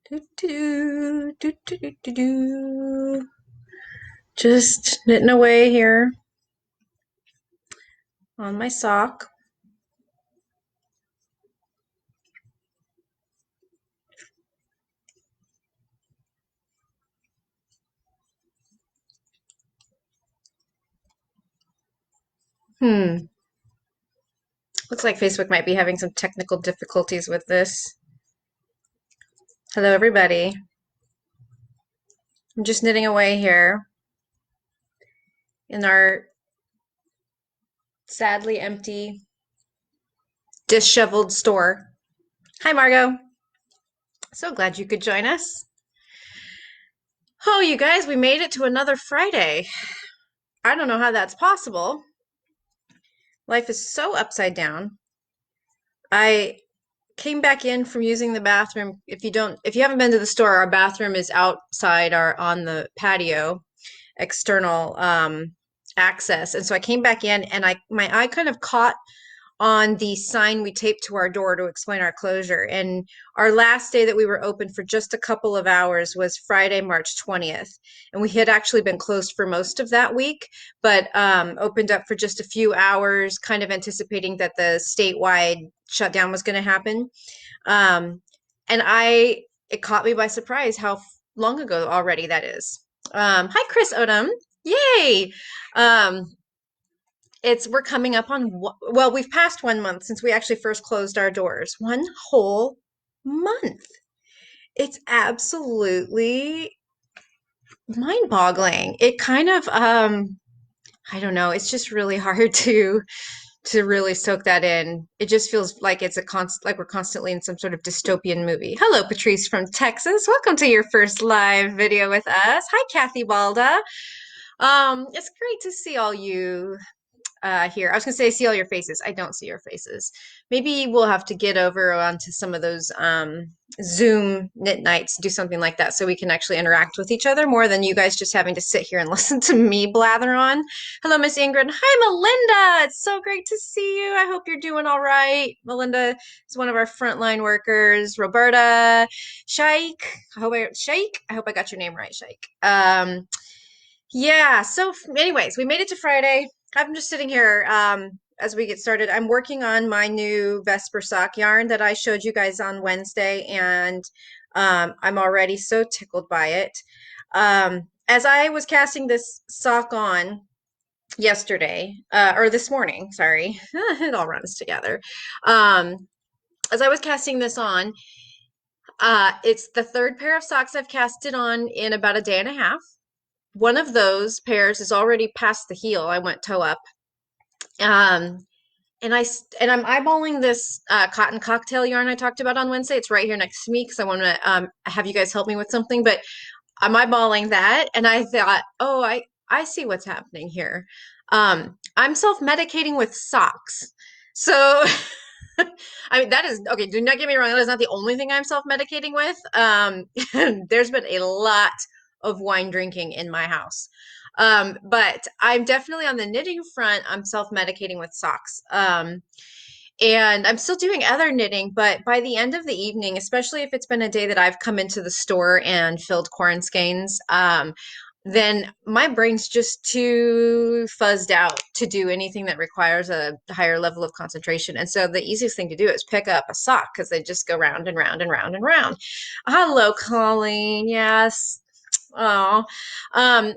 Do, do, do, do, do, do, do. Just knitting away here on my sock. Hmm. Looks like Facebook might be having some technical difficulties with this. Hello, everybody. I'm just knitting away here in our sadly empty, disheveled store. Hi, Margot. So glad you could join us. Oh, you guys, we made it to another Friday. I don't know how that's possible. Life is so upside down. I came back in from using the bathroom. If you haven't been to the store, our bathroom is outside our on the patio, external access. And so I came back in and my eye kind of caught on the sign we taped to our door to explain our closure. And our last day that we were open for just a couple of hours was Friday, March 20th. And we had actually been closed for most of that week, but opened up for just a few hours, kind of anticipating that the statewide shutdown was going to happen. Um, and it caught me by surprise how long ago already that is. Hi, Chris Odom. Yay! Um, we're coming up on, well, we've passed 1 month since we actually first closed our doors. One whole month. It's absolutely mind-boggling. It kind of, I don't know, it's just really hard to really soak that in. It just feels like like we're constantly in some sort of dystopian movie. Hello, Patrice from Texas. Welcome to your first live video with us. Hi, Kathy Balda. It's great to see all you here. I was gonna say see all your faces. I don't see your faces. Maybe we'll have to get over onto some of those Zoom knit nights, do something like that so we can actually interact with each other more than you guys just having to sit here and listen to me blather on. Hello, Miss Ingrid. Hi, Melinda. It's so great to see you. I hope you're doing all right. Melinda is one of our frontline workers. Roberta, Shaik. I hope I got your name right, Shaik. Yeah, so anyways, we made it to Friday. I'm just sitting here as we get started. I'm working on my new Vesper sock yarn that I showed you guys on Wednesday, and I'm already so tickled by it. As I was casting this sock on yesterday, or this morning, sorry, it all runs together. As I was casting this on, it's the third pair of socks I've casted on in about a day and a half. One of those pairs is already past the heel. I went toe up. Um, and I'm eyeballing this cotton cocktail yarn I talked about on Wednesday. It's right here next to me because I want to have you guys help me with something. But I'm eyeballing that, and I thought, oh, I see what's happening here. I'm self-medicating with socks. So I mean, that is okay. Do not get me wrong. That is not the only thing I'm self-medicating with. There's been a lot of wine drinking in my house. But I'm definitely on the knitting front. I'm self-medicating with socks. And I'm still doing other knitting, but by the end of the evening, especially if it's been a day that I've come into the store and filled corn skeins, then my brain's just too fuzzed out to do anything that requires a higher level of concentration. And so the easiest thing to do is pick up a sock because they just go round and round and round and round. Hello, Colleen. Yes. Oh. Um,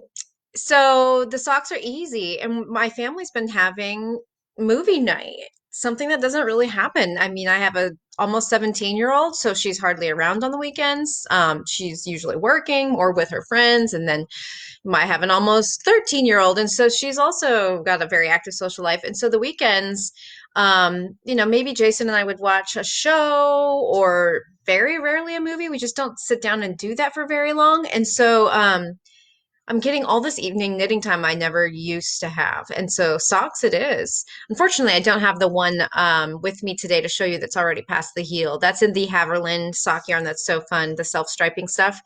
so the socks are easy, and my family's been having movie night, something that doesn't really happen. I mean, I have a almost 17-year-old, so she's hardly around on the weekends. She's usually working or with her friends, and then I have an almost 13-year-old, and so she's also got a very active social life. And so the weekends, maybe Jason and I would watch a show or very rarely a movie. We just don't sit down and do that for very long. And so I'm getting all this evening knitting time I never used to have. And so socks it is. Unfortunately, I don't have the one with me today to show you that's already past the heel. That's in the Haverland sock yarn that's so fun, the self-striping stuff.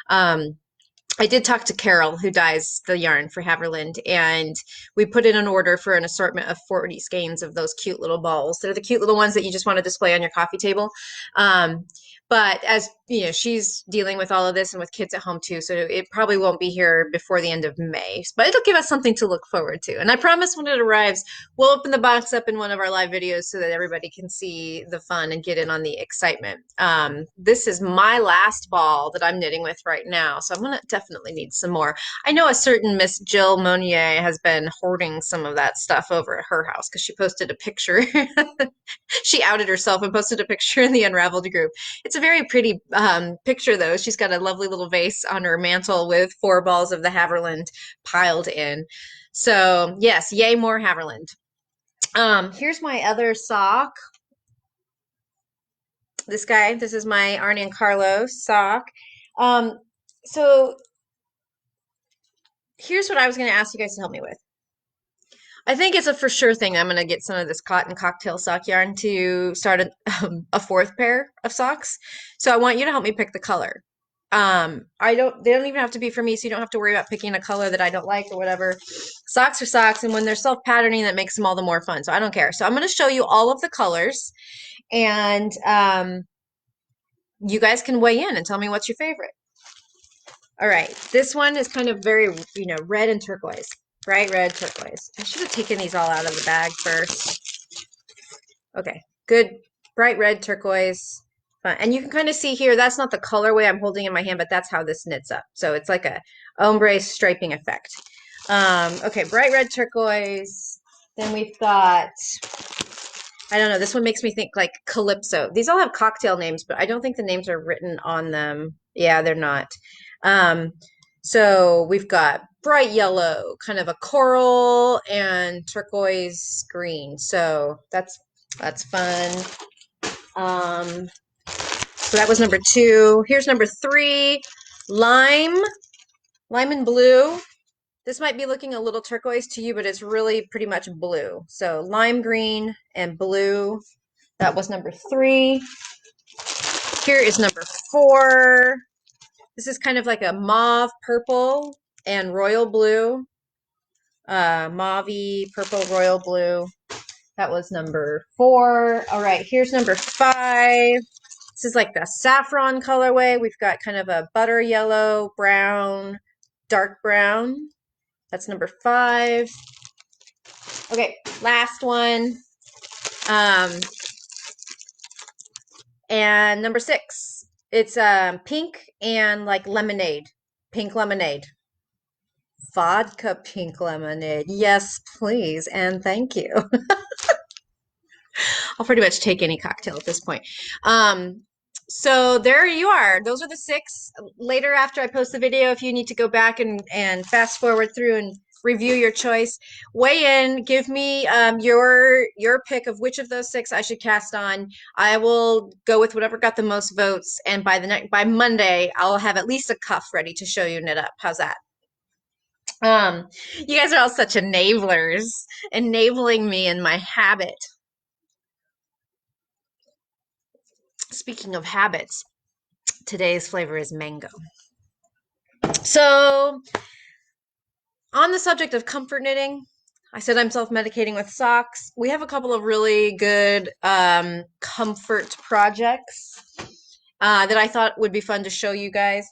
Um, I did talk to Carol, who dyes the yarn for Haverland, and we put in an order for an assortment of 40 skeins of those cute little balls. They're the cute little ones that you just want to display on your coffee table. Um, but as you know, she's dealing with all of this and with kids at home too, so it probably won't be here before the end of May. But it'll give us something to look forward to. And I promise when it arrives, we'll open the box up in one of our live videos so that everybody can see the fun and get in on the excitement. This is my last ball that I'm knitting with right now, so I'm gonna definitely need some more. I know a certain Miss Jill Monier has been hoarding some of that stuff over at her house because she posted a picture. She outed herself and posted a picture in the Unraveled group. It's a very pretty picture, though. She's got a lovely little vase on her mantle with 4 balls of the Haverland piled in. So, yes, yay, more Haverland. Here's my other sock. This guy, this is my Arnie and Carlos sock. Um, so here's what I was going to ask you guys to help me with. I think it's a for sure thing. I'm going to get some of this cotton cocktail sock yarn to start a 4th pair of socks. So I want you to help me pick the color. They don't even have to be for me, so you don't have to worry about picking a color that I don't like or whatever. Socks are socks, and when they're self-patterning, that makes them all the more fun. So I don't care. So I'm going to show you all of the colors, and you guys can weigh in and tell me what's your favorite. All right, this one is kind of very, red and turquoise. Bright red turquoise. I should have taken these all out of the bag first. Okay, good. Bright red turquoise. Fun. And you can kind of see here, that's not the colorway I'm holding in my hand, but that's how this knits up. So it's like a ombre striping effect. Okay, bright red turquoise. Then we've got, I don't know, this one makes me think like Calypso. These all have cocktail names, but I don't think the names are written on them. Yeah, they're not. So we've got bright yellow, kind of a coral, and turquoise green. So that's fun. So that was number 2. Here's number 3, lime and blue. This might be looking a little turquoise to you, but it's really pretty much blue. So lime green and blue. That was number 3. Here is number 4. This is kind of like a mauve purple and royal blue. Mauve-y purple royal blue. That was number 4. All right, here's number 5. This is like the saffron colorway. We've got kind of a butter yellow, brown, dark brown. That's number 5. Okay, last one. And number 6. It's pink and like lemonade. Pink lemonade. Vodka pink lemonade. Yes, please, and thank you. I'll pretty much take any cocktail at this point. So there you are. Those are the 6. Later, after I post the video, if you need to go back and fast forward through and review your choice, weigh in, give me your pick of which of those 6 I should cast on. I will go with whatever got the most votes, and by Monday, I'll have at least a cuff ready to show you knit up. How's that? You guys are all such enablers, enabling me in my habit. Speaking of habits, today's flavor is mango. So, on the subject of comfort knitting, I said I'm self-medicating with socks. We have a couple of really good comfort projects that I thought would be fun to show you guys.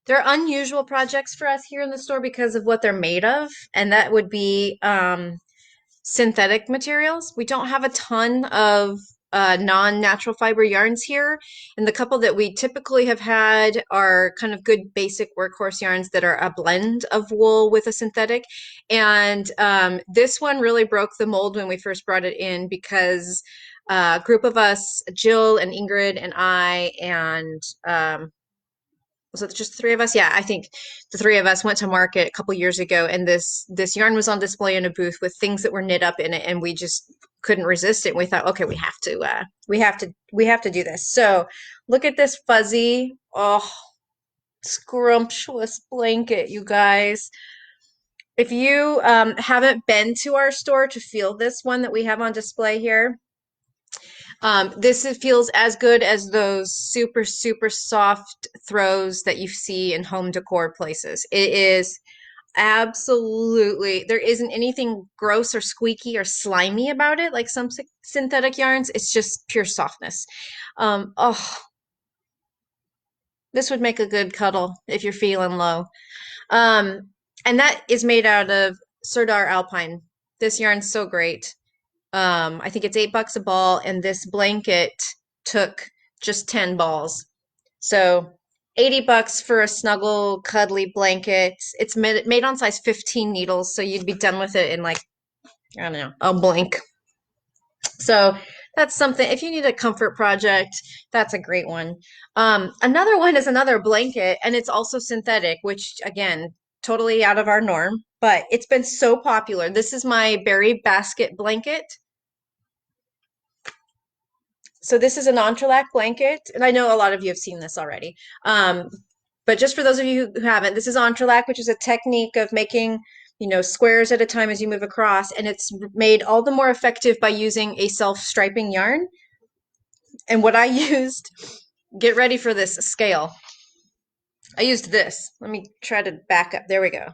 They're unusual projects for us here in the store because of what they're made of, and that would be synthetic materials. We don't have a ton of non-natural fiber yarns here, and the couple that we typically have had are kind of good basic workhorse yarns that are a blend of wool with a synthetic. And this one really broke the mold when we first brought it in because a group of us, Jill and Ingrid and I, and was it just the 3 of us? Yeah, I think the 3 of us went to market a couple years ago, and this yarn was on display in a booth with things that were knit up in it, and we just couldn't resist it. And we thought, okay, we have to do this. So look at this fuzzy, oh, scrumptious blanket, you guys. If you haven't been to our store to feel this one that we have on display here, Feels as good as those super, super soft throws that you see in home decor places. It is absolutely, there isn't anything gross or squeaky or slimy about it like some synthetic yarns. It's just pure softness. Oh, this would make a good cuddle if you're feeling low. Um, and that is made out of Serdar Alpine. This yarn's so great. I think it's $8 a ball, and this blanket took just 10 balls. So 80 bucks for a snuggle, cuddly blanket. It's made on size 15 needles, so you'd be done with it in like, I don't know, a blink. So that's something, if you need a comfort project, that's a great one. Another one is another blanket, and it's also synthetic, which again, totally out of our norm, but it's been so popular. This is my berry basket blanket. So this is an entrelac blanket, and I know a lot of you have seen this already. Um, but just for those of you who haven't, this is entrelac, which is a technique of making, squares at a time as you move across, and it's made all the more effective by using a self-striping yarn. And what I used, get ready for this scale. I used this. Let me try to back up. There we go.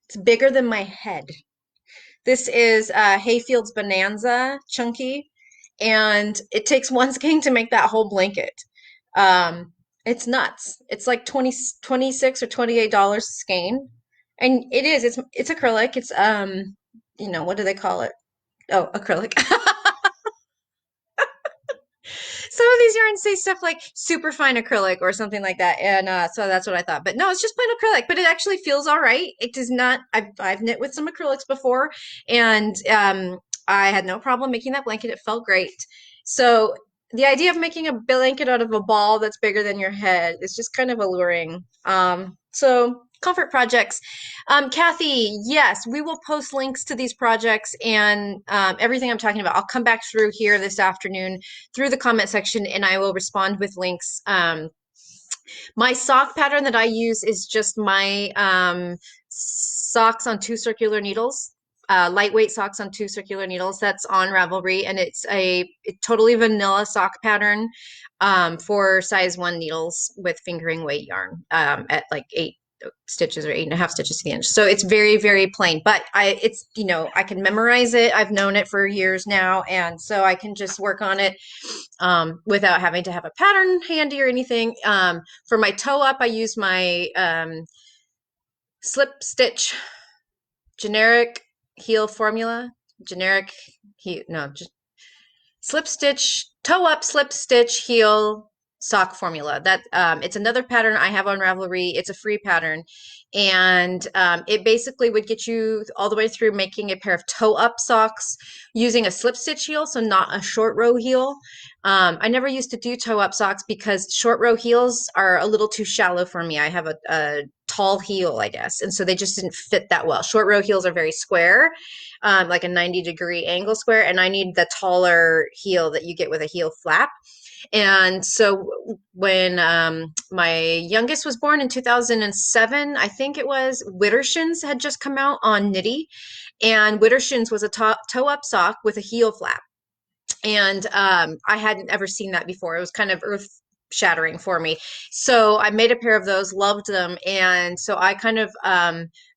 It's bigger than my head. This is Hayfield's Bonanza Chunky, and it takes one skein to make that whole blanket. It's nuts. It's like 26 or $28 a skein. And it is, it's acrylic. It's what do they call it? Oh, acrylic. Some of these yarns say stuff like super fine acrylic or something like that, and so that's what I thought. But no, it's just plain acrylic. But it actually feels all right. It does not. I've knit with some acrylics before, and I had no problem making that blanket. It felt great. So the idea of making a blanket out of a ball that's bigger than your head is just kind of alluring. So comfort projects. Kathy, yes, we will post links to these projects and everything I'm talking about. I'll come back through here this afternoon through the comment section and I will respond with links. My sock pattern that I use is just my socks on 2 circular needles. Lightweight socks on 2 circular needles. That's on Ravelry, and it's a totally vanilla sock pattern for size 1 needles with fingering weight yarn at like 8 stitches or 8.5 stitches to the inch. So it's very, very plain, but I can memorize it. I've known it for years now, and so I can just work on it without having to have a pattern handy or anything. For my toe up, I use my slip stitch generic heel formula. Generic heel, no, just slip stitch, toe up, slip stitch, heel sock formula. That it's another pattern I have on Ravelry. It's a free pattern, and it basically would get you all the way through making a pair of toe up socks using a slip stitch heel, so not a short row heel. I never used to do toe up socks because short row heels are a little too shallow for me. I have a tall heel, I guess, and so they just didn't fit that well. Short row heels are very square, like a 90-degree angle square, and I need the taller heel that you get with a heel flap. And so when my youngest was born in 2007, I think it was, Widdershins had just come out on Knitty, and Widdershins was a toe up sock with a heel flap. And I hadn't ever seen that before. It was kind of earth shattering for me. So I made a pair of those, loved them. And so I kind of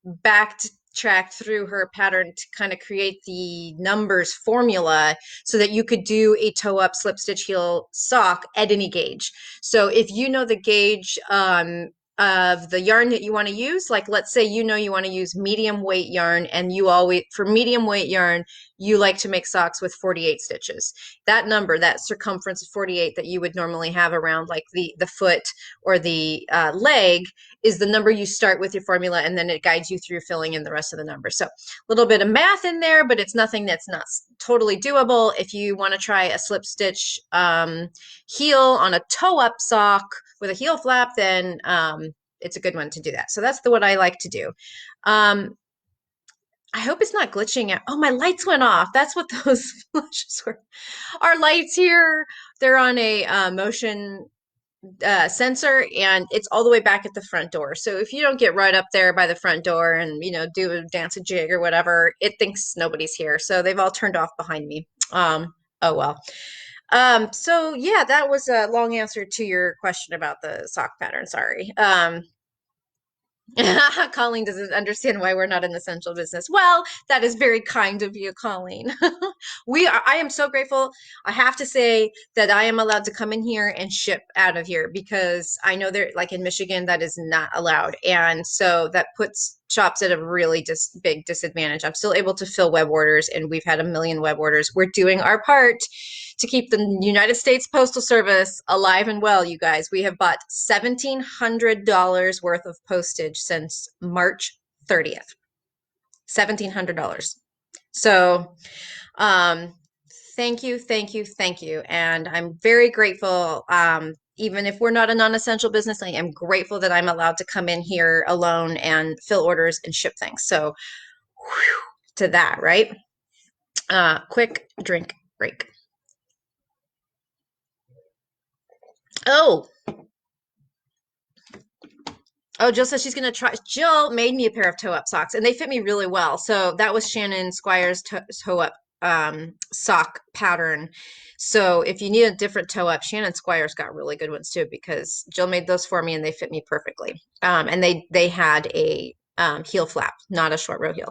backtracked through her pattern to kind of create the numbers formula so that you could do a toe up slip stitch heel sock at any gauge. So if you know the gauge of the yarn that you want to use, like let's say you want to use medium weight yarn, and you always, for medium weight yarn, you like to make socks with 48 stitches. That number, that circumference of 48 that you would normally have around like the foot or the leg, is the number you start with your formula, and then it guides you through filling in the rest of the numbers. So a little bit of math in there, but it's nothing that's not totally doable. If you want to try a slip stitch heel on a toe up sock with a heel flap, then it's a good one to do that. So that's what I like to do. I hope it's not glitching out. Oh, my lights went off. That's what those flashes were. Our lights here, they're on a motion sensor, and it's all the way back at the front door. So if you don't get right up there by the front door and, do a dance a jig or whatever, it thinks nobody's here. So they've all turned off behind me. Oh, well. So yeah, that was a long answer to your question about the sock pattern. Sorry. Colleen doesn't understand why we're not in the essential business. Well, that is very kind of you, Colleen. I am so grateful. I have to say that I am allowed to come in here and ship out of here because I know they're like in Michigan, that is not allowed. And so that puts shops at a really just big disadvantage. I'm still able to fill web orders, and we've had a million web orders. We're doing our part to keep the United States Postal Service alive and well, you guys. We have bought $1,700 worth of postage since March 30th. $1,700. So, um, thank you, thank you, thank you. And I'm very grateful. Even if we're not a non-essential business, I am grateful that I'm allowed to come in here alone and fill orders and ship things. So, whew, to that, right? Quick drink break. Oh, Oh, Jill says she's gonna try. Jill made me a pair of toe-up socks, and they fit me really well. So that was Shannon Squire's toe-up sock pattern. So if you need a different toe-up, Shannon Squire's got really good ones too, because Jill made those for me, and they fit me perfectly. And they had a heel flap, not a short row heel.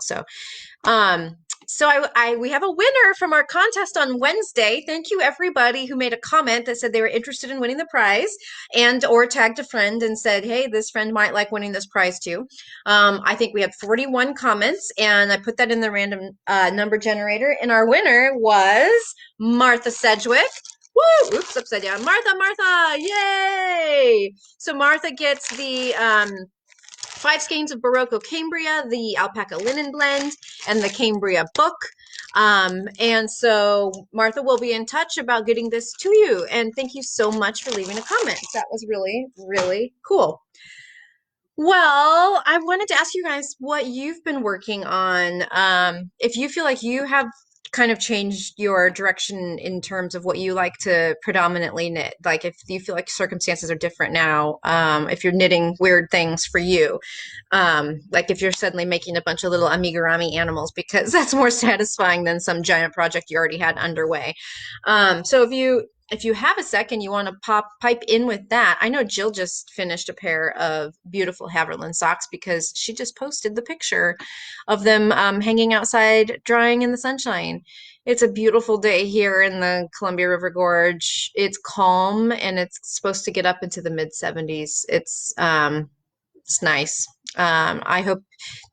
Um, so we have a winner from our contest on Wednesday. Thank you everybody who made a comment that said they were interested in winning the prize and or tagged a friend and said, hey, this friend might like winning this prize too. I think we had 41 comments and I put that in the random number generator and our winner was Martha Sedgwick. Woo! Oops, upside down. Martha, yay! So Martha gets the 5 skeins of Barocco Cambria, the alpaca linen blend, and the Cambria book. And so Martha will be in touch about getting this to you. And thank you so much for leaving a comment. That was really, really cool. Well, I wanted to ask you guys what you've been working on. If you feel like you have kind of changed your direction in terms of what you like to predominantly knit, like if you feel like circumstances are different now, if you're knitting weird things for you, like if you're suddenly making a bunch of little amigurumi animals because that's more satisfying than some giant project you already had underway. So if you have a second, you want to pipe in with that. I know Jill just finished a pair of beautiful Haverland socks because she just posted the picture of them hanging outside drying in the sunshine. It's a beautiful day here in the Columbia River Gorge. It's calm and it's supposed to get up into the mid 70s. It's nice. I hope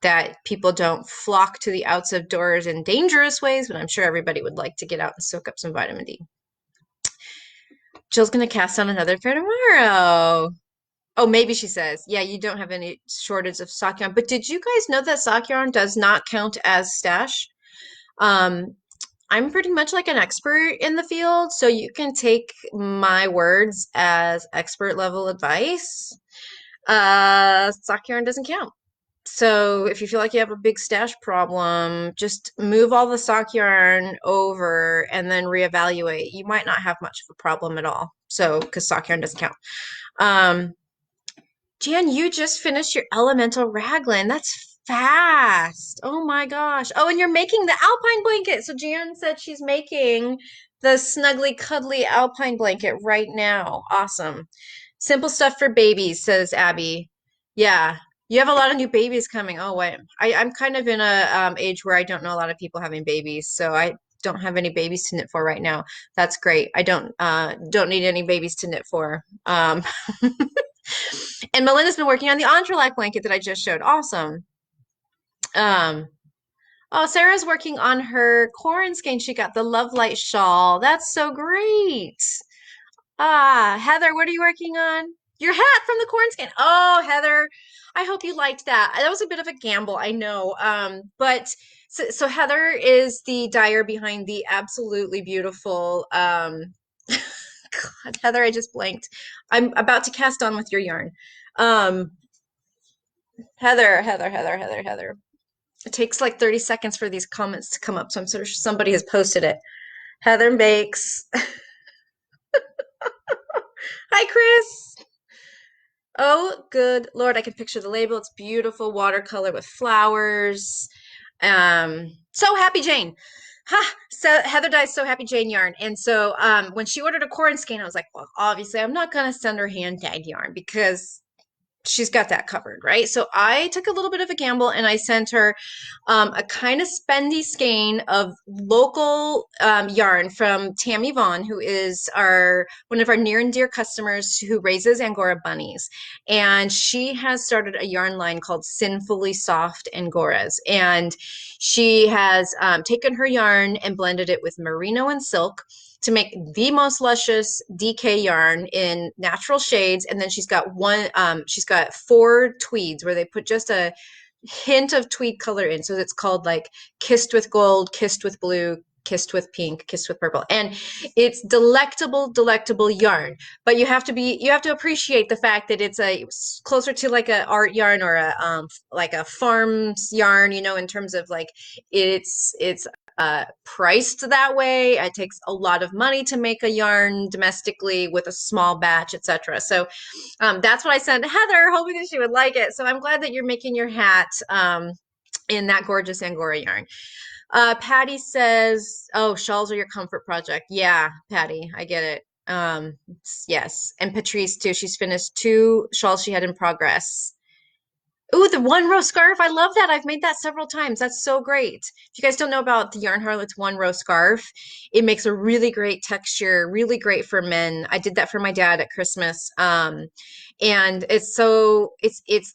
that people don't flock to the outs of doors in dangerous ways, but I'm sure everybody would like to get out and soak up some vitamin D. Jill's gonna cast on another pair tomorrow. Oh, maybe she says, yeah, you don't have any shortage of sock yarn. But did you guys know that sock yarn does not count as stash? Um, I'm pretty much like an expert in the field, so you can take my words as expert level advice. Sock yarn doesn't count. So if you feel like you have a big stash problem, just move all the sock yarn over and then reevaluate. You might not have much of a problem at all. So, because sock yarn doesn't count. Um, Jan, you just finished your elemental raglan. That's fast. Oh my gosh. Oh, and you're making the alpine blanket. So Jan said she's making the snuggly, cuddly alpine blanket right now. Awesome. Simple stuff for babies, says Abby. Yeah. You have a lot of new babies coming. Oh, wait. I'm kind of in a age where I don't know a lot of people having babies, so I don't have any babies to knit for right now. That's great. I don't need any babies to knit for. And Melinda's been working on the Entrelac blanket that I just showed. Awesome. Um, oh, Sarah's working on her corn skein. She got the Love Light shawl. That's so great. Ah, Heather, what are you working on? Your hat from the corn skein. Oh, Heather, I hope you liked that. That was a bit of a gamble, I know. But so Heather is the dyer behind the absolutely beautiful God, Heather, I just blanked. I'm about to cast on with your yarn. Um, Heather. It takes like 30 seconds for these comments to come up, so I'm sort of sure somebody has posted it. Heather makes. Hi, Chris. Oh, good Lord, I can picture the label. It's beautiful watercolor with flowers. So happy Jane. Ha! So Heather Dye's So Happy Jane yarn. And so when she ordered a corn skein, I was like, well, obviously I'm not gonna send her hand dyed yarn because she's got that covered, right? So I took a little bit of a gamble and I sent her a kind of spendy skein of local yarn from Tammy Vaughn, who is our one of our near and dear customers who raises Angora bunnies. And she has started a yarn line called Sinfully Soft Angoras. And she has taken her yarn and blended it with merino and silk to make the most luscious DK yarn in natural shades. And then she's got four tweeds where they put just a hint of tweed color in. So it's called like Kissed with Gold, Kissed with Blue, Kissed with Pink, Kissed with Purple. And it's delectable, delectable yarn. But you have to appreciate the fact that it's a closer to like a art yarn or a like a farm's yarn, you know, in terms of like it's priced that way. It takes a lot of money to make a yarn domestically with a small batch, etc. So that's what I sent Heather, hoping that she would like it. So I'm glad that you're making your hat in that gorgeous Angora yarn. Patty says, "Oh, shawls are your comfort project." Yeah, Patty, I get it. Yes, and Patrice too. She's finished two shawls she had in progress. Ooh, the one row scarf. I love that. I've made that several times. That's so great. If you guys don't know about the Yarn Harlots one row scarf, it makes a really great texture, really great for men. I did that for my dad at Christmas. And it's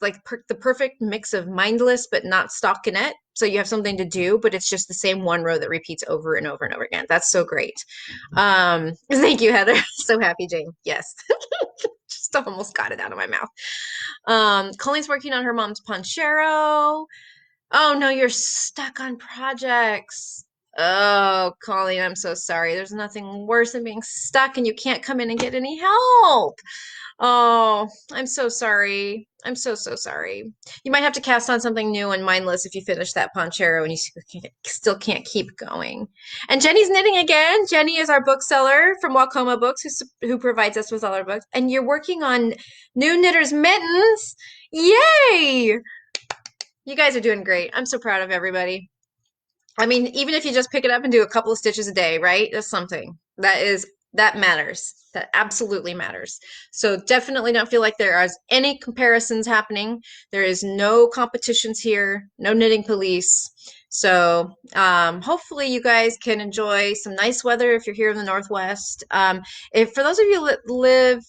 like the perfect mix of mindless but not stockinette. So you have something to do, but it's just the same one row that repeats over and over and over again. That's so great. Thank you, Heather. So happy, Jane. Yes. Just almost got it out of my mouth. Colleen's working on her mom's ponchero. Oh no, you're stuck on projects. Oh, Colleen, I'm so sorry. There's nothing worse than being stuck and you can't come in and get any help. Oh, I'm so sorry. I'm so, so sorry. You might have to cast on something new and mindless if you finish that ponchero and you still can't keep going. And Jenny's knitting again. Jenny is our bookseller from Wacoma Books who provides us with all our books. And you're working on new knitters mittens. Yay! You guys are doing great. I'm so proud of everybody. I mean, even if you just pick it up and do a couple of stitches a day, right? That's something. That matters. That absolutely matters. So definitely don't feel like there are any comparisons happening. There is no competitions here, no knitting police. So hopefully you guys can enjoy some nice weather if you're here in the Northwest. If for those of you that live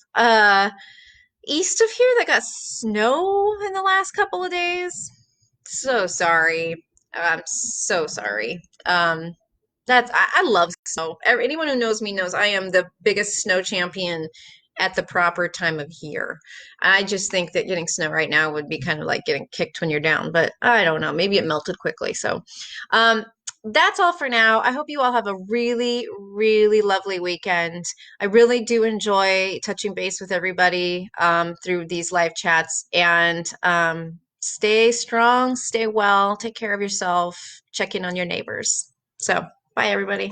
east of here that got snow in the last couple of days, so sorry. I'm so sorry. I love snow. Anyone who knows me knows I am the biggest snow champion at the proper time of year. I just think that getting snow right now would be kind of like getting kicked when you're down, but I don't know. Maybe it melted quickly. So, um, that's all for now. I hope you all have a really, really lovely weekend. I really do enjoy touching base with everybody through these live chats and stay strong, stay well, take care of yourself, check in on your neighbors. So, bye, everybody.